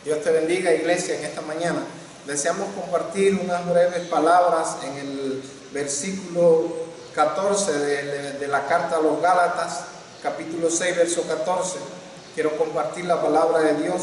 Dios te bendiga, iglesia, en esta mañana. Deseamos compartir unas breves palabras en el versículo 14 de la carta a los Gálatas, capítulo 6, verso 14. Quiero compartir la palabra de Dios.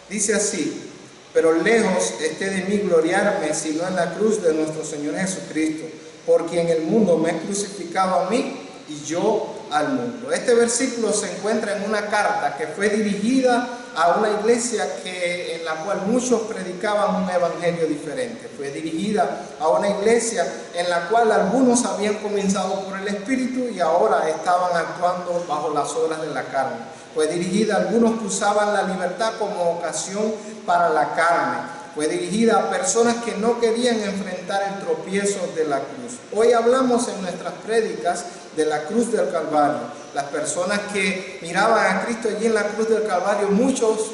Dice así: pero lejos esté de mí gloriarme, sino en la cruz de nuestro Señor Jesucristo, porque en el mundo me he crucificado a mí y yo al mundo. Este versículo se encuentra en una carta que fue dirigida a una iglesia en la cual muchos predicaban un evangelio diferente. Fue dirigida a una iglesia en la cual algunos habían comenzado por el Espíritu y ahora estaban actuando bajo las obras de la carne. Fue dirigida a algunos que usaban la libertad como ocasión para la carne. Fue dirigida a personas que no querían enfrentar el tropiezo de la cruz. Hoy hablamos en nuestras prédicas de la cruz del Calvario. Las personas que miraban a Cristo allí en la cruz del Calvario, muchos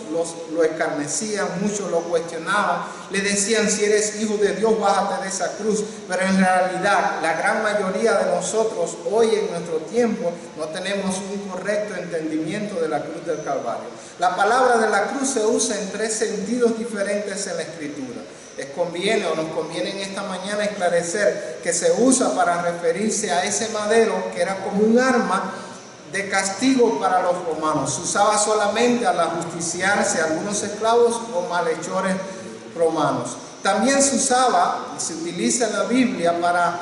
lo escarnecían, muchos lo cuestionaban, le decían: si eres hijo de Dios, bájate de esa cruz. Pero en realidad, la gran mayoría de nosotros hoy en nuestro tiempo no tenemos un correcto entendimiento de la cruz del Calvario. La palabra de la cruz se usa en tres sentidos diferentes en la Escritura. Nos conviene en esta mañana esclarecer que se usa para referirse a ese madero que era como un arma de castigo para los romanos. Se usaba solamente al ajusticiarse a algunos esclavos o malhechores romanos. También se usaba y se utiliza en la Biblia para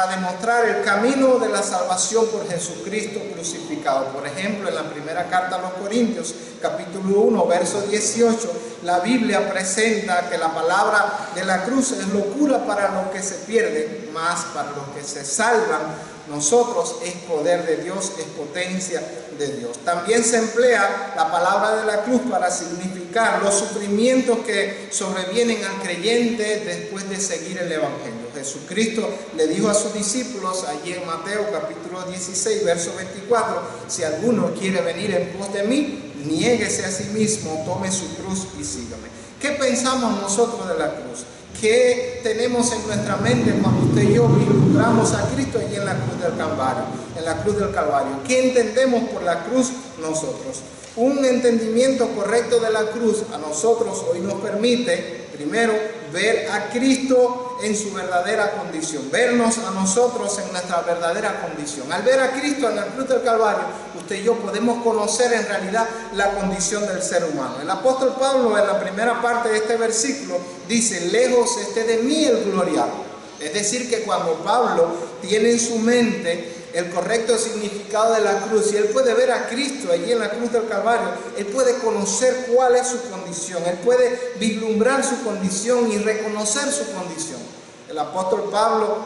demostrar el camino de la salvación por Jesucristo crucificado. Por ejemplo, en la primera carta a los Corintios, capítulo 1, verso 18, la Biblia presenta que la palabra de la cruz es locura para los que se pierden, mas para los que se salvan nosotros es poder de Dios, es potencia de Dios. También se emplea la palabra de la cruz para significar los sufrimientos que sobrevienen al creyente después de seguir el Evangelio. Jesucristo le dijo a sus discípulos allí en Mateo capítulo 16, verso 24: si alguno quiere venir en pos de mí, niéguese a sí mismo, tome su cruz y sígame. ¿Qué pensamos nosotros de la cruz? ¿Qué tenemos en nuestra mente cuando usted y yo vislumbramos a Cristo allí en la cruz del Calvario? En la cruz del Calvario. ¿Qué entendemos por la cruz nosotros? Un entendimiento correcto de la cruz a nosotros hoy nos permite, primero, ver a Cristo en su verdadera condición, vernos a nosotros en nuestra verdadera condición. Al ver a Cristo en la cruz del Calvario, usted y yo podemos conocer en realidad la condición del ser humano. El apóstol Pablo, en la primera parte de este versículo, dice: lejos esté de mí el gloriarme. Es decir, que cuando Pablo tiene en su mente el correcto significado de la cruz y él puede ver a Cristo allí en la cruz del Calvario, él puede conocer cuál es su condición, él puede vislumbrar su condición y reconocer su condición. El apóstol Pablo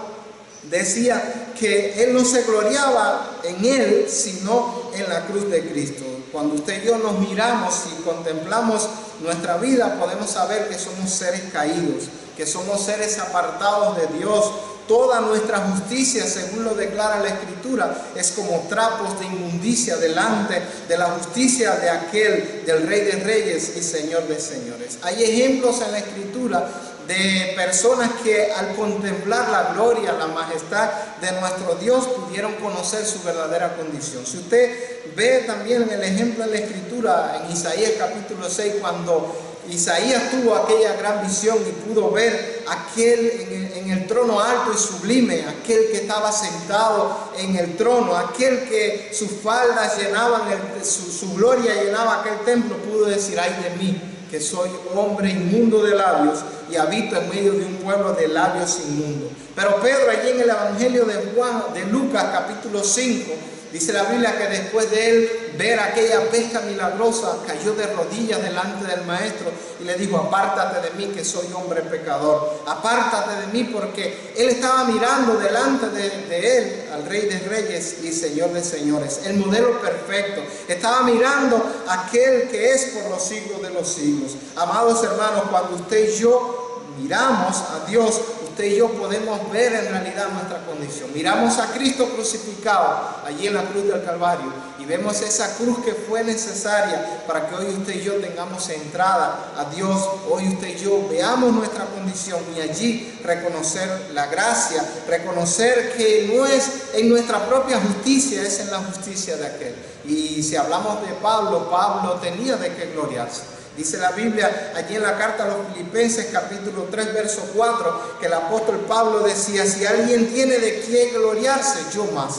decía que él no se gloriaba en él, sino en la cruz de Cristo. Cuando usted y yo nos miramos y contemplamos nuestra vida, podemos saber que somos seres caídos, que somos seres apartados de Dios. Toda nuestra justicia, según lo declara la Escritura, es como trapos de inmundicia delante de la justicia de aquel, del Rey de Reyes y Señor de Señores. Hay ejemplos en la Escritura de personas que al contemplar la gloria, la majestad de nuestro Dios, pudieron conocer su verdadera condición. Si usted ve también el ejemplo en la Escritura, en Isaías capítulo 6, cuando Isaías tuvo aquella gran visión y pudo ver aquel en el trono alto y sublime, aquel que estaba sentado en el trono, aquel que sus faldas llenaban, su gloria llenaba aquel templo, pudo decir: ay de mí, que soy hombre inmundo de labios y habito en medio de un pueblo de labios inmundos. Pero Pedro, allí en el Evangelio de Lucas capítulo 5, dice la Biblia que después de él ver aquella pesca milagrosa, cayó de rodillas delante del maestro y le dijo: apártate de mí, que soy hombre pecador. Apártate de mí, porque él estaba mirando delante de él al Rey de Reyes y Señor de Señores, el modelo perfecto. Estaba mirando a aquel que es por los siglos de los siglos. Amados hermanos, cuando usted y yo miramos a Dios, usted y yo podemos ver en realidad nuestra condición. Miramos a Cristo crucificado allí en la cruz del Calvario y vemos esa cruz que fue necesaria para que hoy usted y yo tengamos entrada a Dios. Hoy usted y yo veamos nuestra condición y allí reconocer la gracia, reconocer que no es en nuestra propia justicia, es en la justicia de aquel. Y si hablamos de Pablo, Pablo tenía de qué gloriarse. Dice la Biblia allí en la carta a los Filipenses capítulo 3 verso 4 que el apóstol Pablo decía: si alguien tiene de qué gloriarse, yo más.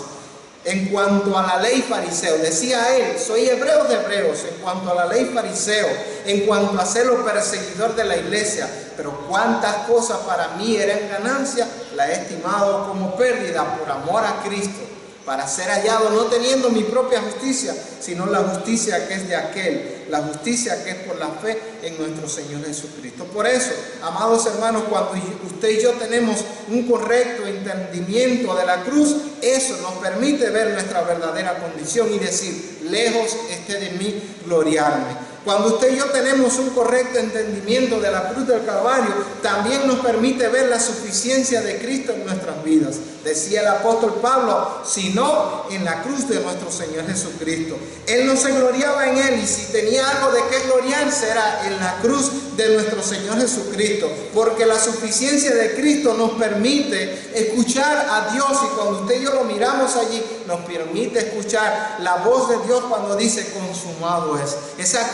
En cuanto a la ley fariseo, decía él: soy hebreo de hebreos, en cuanto a la ley fariseo, en cuanto a ser perseguidor de la iglesia, pero cuántas cosas para mí eran ganancia, la he estimado como pérdida por amor a Cristo, para ser hallado no teniendo mi propia justicia, sino la justicia que es de aquel, la justicia que es por la fe en nuestro Señor Jesucristo. Por eso, amados hermanos, cuando usted y yo tenemos un correcto entendimiento de la cruz, eso nos permite ver nuestra verdadera condición y decir: lejos esté de mí gloriarme. Cuando usted y yo tenemos un correcto entendimiento de la cruz del Calvario, también nos permite ver la suficiencia de Cristo en nuestras vidas. Decía el apóstol Pablo: sino en la cruz de nuestro Señor Jesucristo. Él no se gloriaba en él, y si tenía algo de qué gloriarse era en la cruz de nuestro Señor Jesucristo, porque la suficiencia de Cristo nos permite escuchar a Dios, y cuando usted y yo lo miramos allí, nos permite escuchar la voz de Dios cuando dice: consumado es. Esa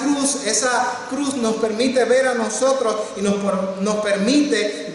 cruz nos permite ver a nosotros y nos permite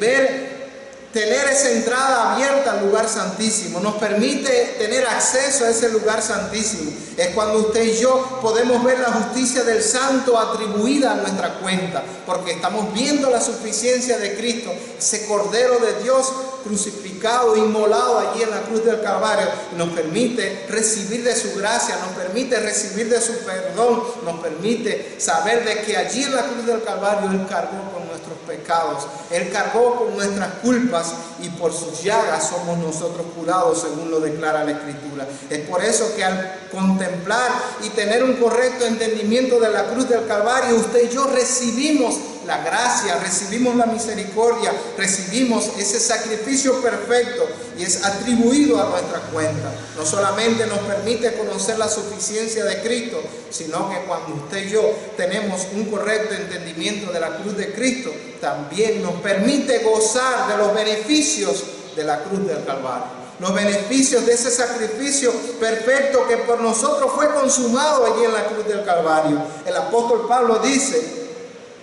tener esa entrada abierta al lugar santísimo, nos permite tener acceso a ese lugar santísimo. Es cuando usted y yo podemos ver la justicia del Santo atribuida a nuestra cuenta, porque estamos viendo la suficiencia de Cristo, ese Cordero de Dios crucificado, inmolado allí en la cruz del Calvario, y nos permite recibir de su gracia, nos permite recibir de su perdón, nos permite saber de que allí en la cruz del Calvario Él cargó con nuestros pecados, Él cargó con nuestras culpas, y por sus llagas somos nosotros curados, según lo declara la Escritura. Es por eso que al contemplar y tener un correcto entendimiento de la cruz del Calvario, usted y yo recibimos la gracia, recibimos la misericordia, recibimos ese sacrificio perfecto, y es atribuido a nuestra cuenta. No solamente nos permite conocer la suficiencia de Cristo, sino que cuando usted y yo tenemos un correcto entendimiento de la cruz de Cristo, también nos permite gozar de los beneficios de la cruz del Calvario. Los beneficios de ese sacrificio perfecto que por nosotros fue consumado allí en la cruz del Calvario. El apóstol Pablo dice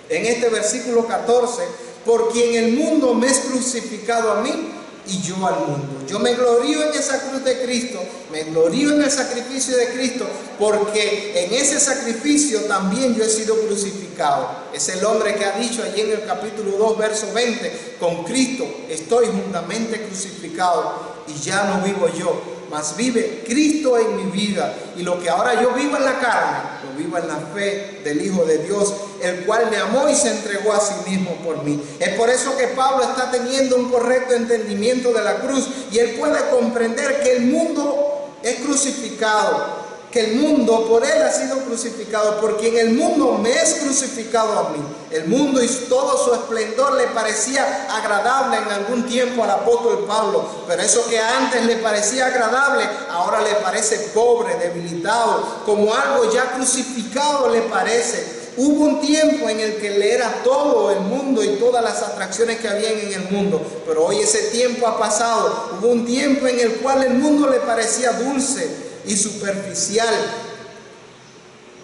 en este versículo 14: por quien el mundo me es crucificado a mí y yo al mundo. Yo me glorío en esa cruz de Cristo, me glorío en el sacrificio de Cristo, porque en ese sacrificio también yo he sido crucificado. Es el hombre que ha dicho allí en el capítulo 2, verso 20: con Cristo estoy juntamente crucificado, y ya no vivo yo, mas vive Cristo en mi vida, y lo que ahora yo vivo en la carne, lo vivo en la fe del Hijo de Dios, el cual me amó y se entregó a sí mismo por mí. Es por eso que Pablo está teniendo un correcto entendimiento de la cruz, y él puede comprender que el mundo es crucificado, que el mundo por él ha sido crucificado, porque en el mundo me es crucificado a mí. El mundo y todo su esplendor le parecía agradable en algún tiempo al apóstol Pablo, pero eso que antes le parecía agradable, ahora le parece pobre, debilitado, como algo ya crucificado le parece. Hubo un tiempo en el que le era todo el mundo y todas las atracciones que habían en el mundo, pero hoy ese tiempo ha pasado. Hubo un tiempo en el cual el mundo le parecía dulce y superficial,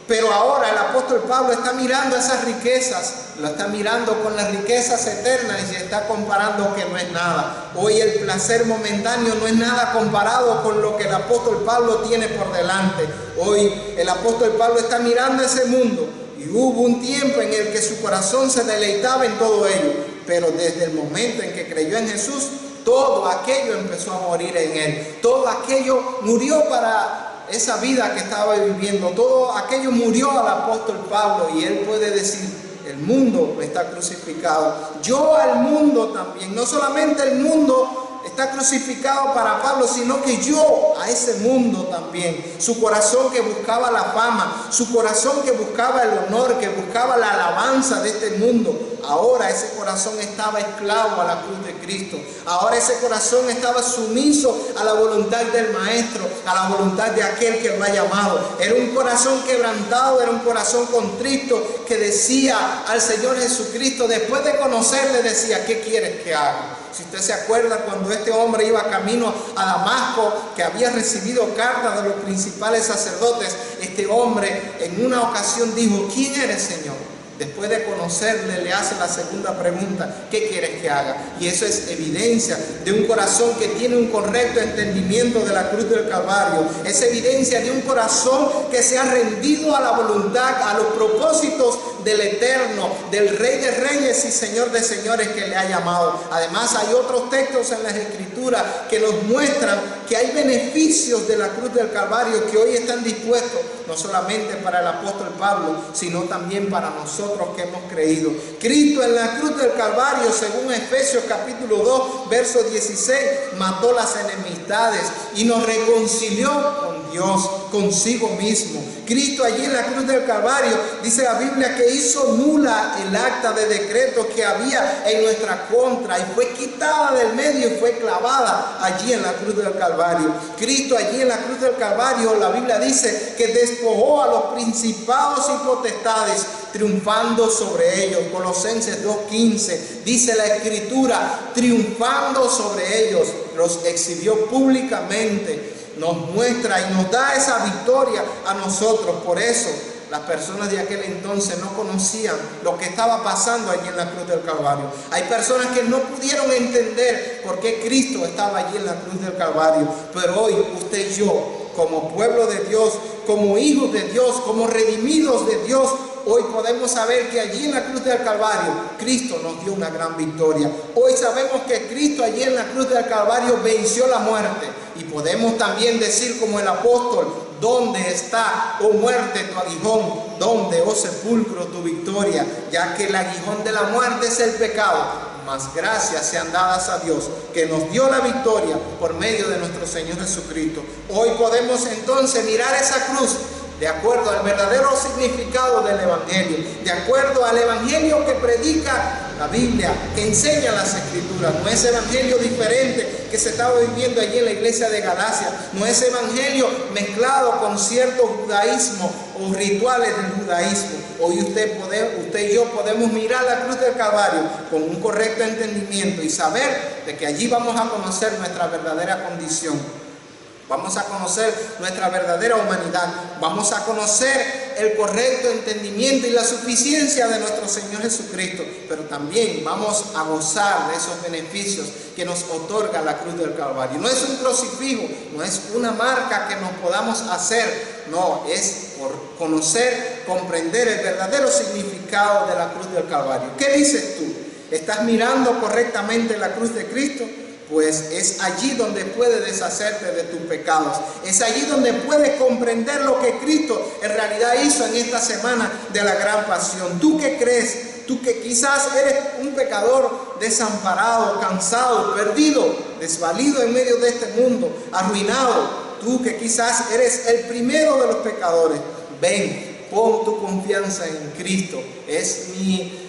pero ahora el apóstol Pablo está mirando esas riquezas, lo está mirando con las riquezas eternas, y se está comparando que no es nada. Hoy el placer momentáneo no es nada comparado con lo que el apóstol Pablo tiene por delante. Hoy el apóstol Pablo está mirando ese mundo, y hubo un tiempo en el que su corazón se deleitaba en todo ello, pero desde el momento en que creyó en Jesús, todo aquello empezó a morir en él. Todo aquello murió para esa vida que estaba viviendo. Todo aquello murió al apóstol Pablo, y él puede decir: el mundo está crucificado, yo al mundo también. No solamente el mundo está crucificado para Pablo, sino que yo a ese mundo también. Su corazón que buscaba la fama, su corazón que buscaba el honor, que buscaba la alabanza de este mundo, ahora ese corazón estaba esclavo a la cruz de Cristo. Ahora ese corazón estaba sumiso a la voluntad del Maestro, a la voluntad de aquel que lo ha llamado. Era un corazón quebrantado, era un corazón contrito, que decía al Señor Jesucristo, después de conocerle, decía: ¿qué quieres que haga? Si usted se acuerda, cuando este hombre iba camino a Damasco, que había recibido cartas de los principales sacerdotes, este hombre en una ocasión dijo: ¿quién eres, Señor? después de conocerle, le hace la segunda pregunta: ¿qué quieres que haga? Y eso es evidencia de un corazón que tiene un correcto entendimiento de la cruz del Calvario. Es evidencia de un corazón que se ha rendido a la voluntad, a los propósitos del Eterno, del Rey de Reyes y Señor de Señores que le ha llamado. Además, hay otros textos en las Escrituras que nos muestran que hay beneficios de la cruz del Calvario que hoy están dispuestos no solamente para el apóstol Pablo, sino también para nosotros que hemos creído. Cristo en la cruz del Calvario, según Efesios capítulo 2, verso 16, mató las enemistades y nos reconcilió con Dios, consigo mismo. Cristo allí en la cruz del Calvario, dice la Biblia, que hizo nula el acta de decreto que había en nuestra contra y fue quitada del medio y fue clavada allí en la cruz del Calvario. Cristo allí en la cruz del Calvario, la Biblia dice que despojó a los principados y potestades, triunfando sobre ellos. Colosenses 2:15 dice la Escritura, triunfando sobre ellos, los exhibió públicamente. Nos muestra y nos da esa victoria a nosotros. Por eso las personas de aquel entonces no conocían lo que estaba pasando allí en la cruz del Calvario. Hay personas que no pudieron entender por qué Cristo estaba allí en la cruz del Calvario. Pero hoy usted y yo, como pueblo de Dios, como hijos de Dios, como redimidos de Dios, hoy podemos saber que allí en la cruz del Calvario Cristo nos dio una gran victoria. Hoy sabemos que Cristo allí en la cruz del Calvario venció la muerte. Y podemos también decir como el apóstol: ¿dónde está, oh muerte, tu aguijón? ¿Dónde, oh sepulcro, tu victoria? Ya que el aguijón de la muerte es el pecado. Mas gracias sean dadas a Dios que nos dio la victoria por medio de nuestro Señor Jesucristo. Hoy podemos entonces mirar esa cruz de acuerdo al verdadero significado del Evangelio, de acuerdo al Evangelio que predica la Biblia, que enseña las Escrituras. No es evangelio diferente que se estaba viviendo allí en la iglesia de Galacia, no es evangelio mezclado con cierto judaísmo o rituales del judaísmo. Hoy usted y yo podemos mirar la cruz del Calvario con un correcto entendimiento y saber de que allí vamos a conocer nuestra verdadera condición. Vamos a conocer nuestra verdadera humanidad. Vamos a conocer el correcto entendimiento y la suficiencia de nuestro Señor Jesucristo. Pero también vamos a gozar de esos beneficios que nos otorga la cruz del Calvario. No es un crucifijo, no es una marca que nos podamos hacer. No, es por conocer, comprender el verdadero significado de la cruz del Calvario. ¿Qué dices tú? ¿Estás mirando correctamente la cruz de Cristo? Pues es allí donde puedes deshacerte de tus pecados. Es allí donde puedes comprender lo que Cristo en realidad hizo en esta semana de la gran pasión. ¿Tú qué crees? Tú que quizás eres un pecador desamparado, cansado, perdido, desvalido en medio de este mundo, arruinado. Tú que quizás eres el primero de los pecadores. Ven, pon tu confianza en Cristo. Es mi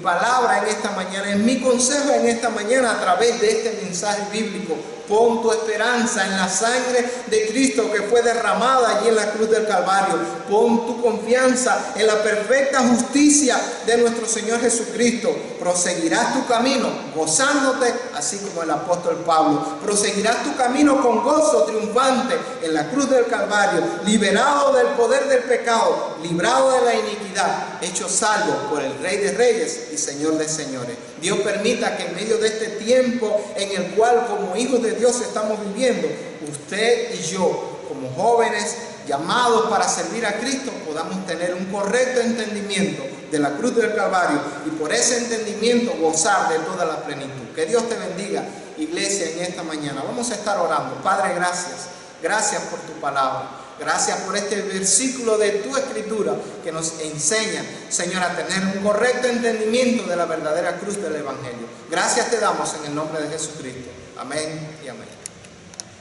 palabra en esta mañana, es mi consejo en esta mañana a través de este mensaje bíblico. Pon tu esperanza en la sangre de Cristo que fue derramada allí en la cruz del Calvario. Pon tu confianza en la perfecta justicia de nuestro Señor Jesucristo. Proseguirás tu camino gozándote, así como el apóstol Pablo. Proseguirás tu camino con gozo triunfante en la cruz del Calvario, liberado del poder del pecado, librado de la iniquidad, hecho salvo por el Rey de Reyes y Señor de Señores. Dios permita que en medio de este tiempo en el cual como hijos de Dios estamos viviendo, usted y yo, como jóvenes llamados para servir a Cristo, podamos tener un correcto entendimiento de la cruz del Calvario y por ese entendimiento gozar de toda la plenitud. Que Dios te bendiga, iglesia, en esta mañana. Vamos a estar orando. Padre, gracias. Gracias por tu palabra. Gracias por este versículo de tu Escritura que nos enseña, Señor, a tener un correcto entendimiento de la verdadera cruz del Evangelio. Gracias te damos en el nombre de Jesucristo. Amén y amén.